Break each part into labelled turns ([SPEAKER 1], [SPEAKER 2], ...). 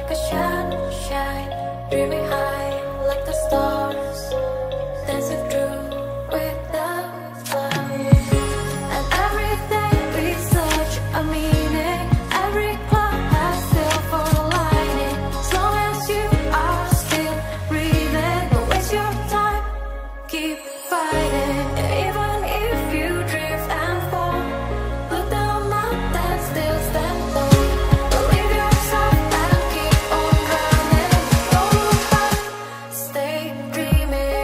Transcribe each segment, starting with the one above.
[SPEAKER 1] like a sunshine, dreaming high like the stars, dancing through without flowers. And everything is such a meaning. Every cloud has silver lining. As long as you are still breathing, don't waste your time. Keep fighting, even if you drift and fall. Look down now and still stand tall. Believe yourself and keep on running. Don't look back, stay dreaming.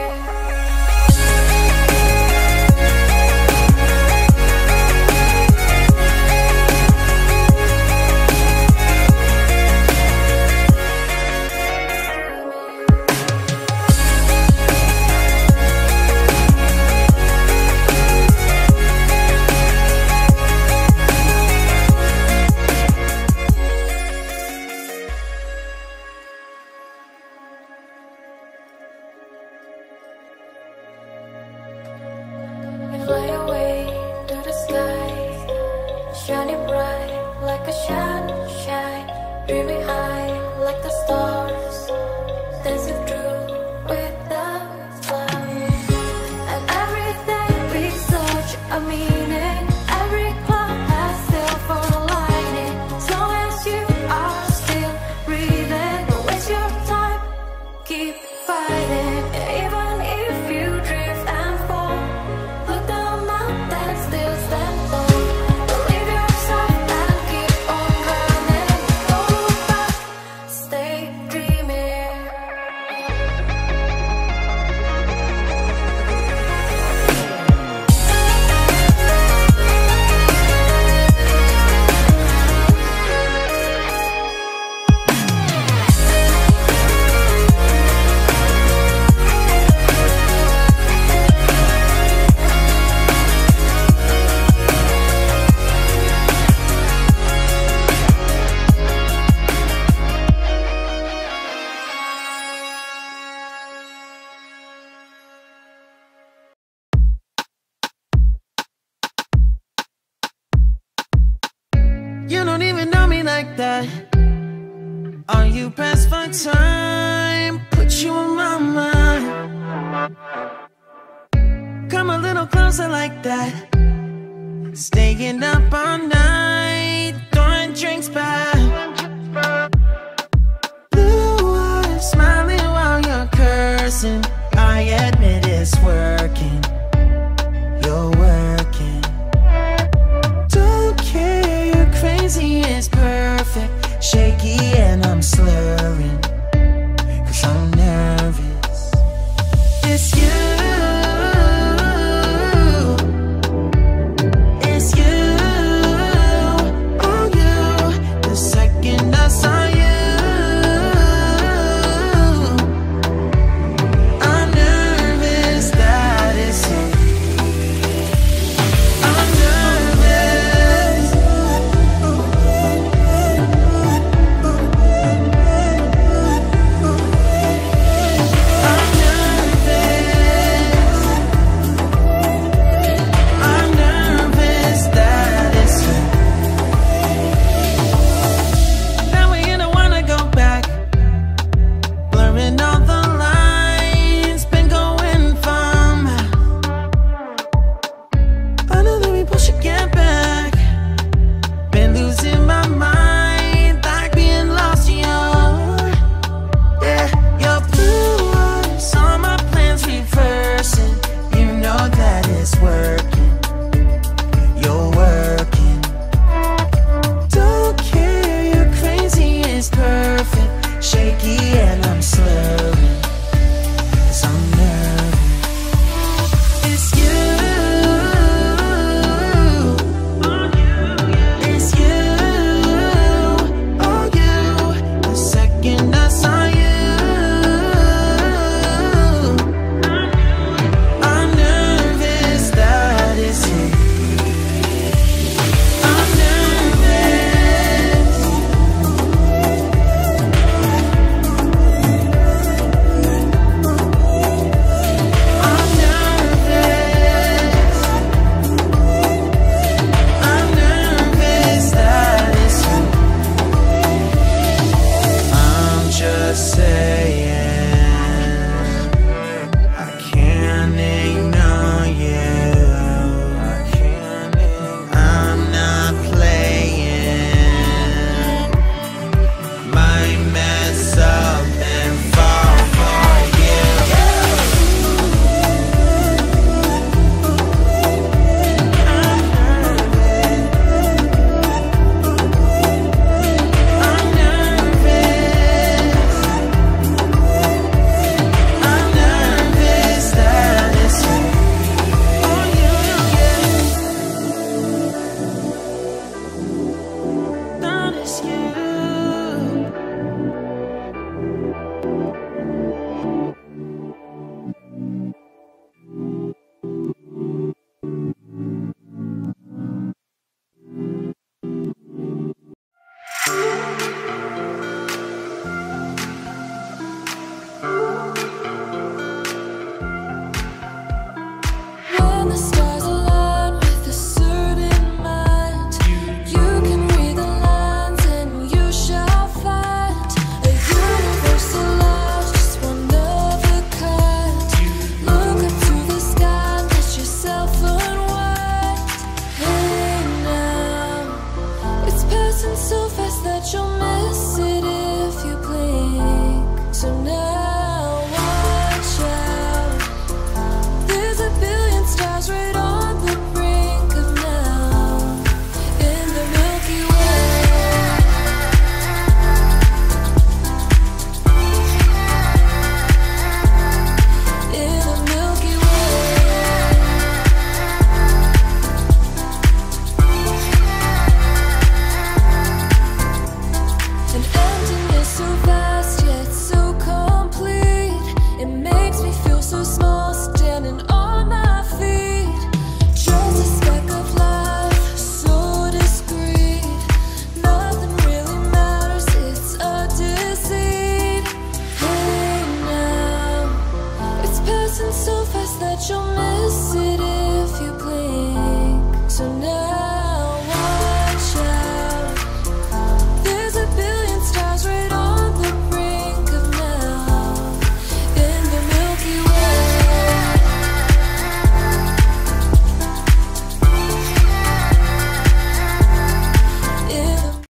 [SPEAKER 1] Fly away to the sky, shining bright like a sunshine, dreaming high like the stars, dancing through without flowers. And everything is such a meaning. Every cloud has silver lining. As long as you are still breathing, don't waste your time. Keep fighting, even if you drift and fall. Look down now and still stand tall. Believe yourself and keep on running. Don't look back, stay dreaming.
[SPEAKER 2] You don't even know me like that. Are you pressed for time? Put you on my mind. Come a little closer like that. Staying up all night, throwing drinks back. Blue eyes smiling while you're cursing. I admit it's working. You're working. Don't care, you're crazy, it's perfect. Shaky and I'm slurring, 'cause I'm nervous. It's you. It's you.
[SPEAKER 1] racing so fast.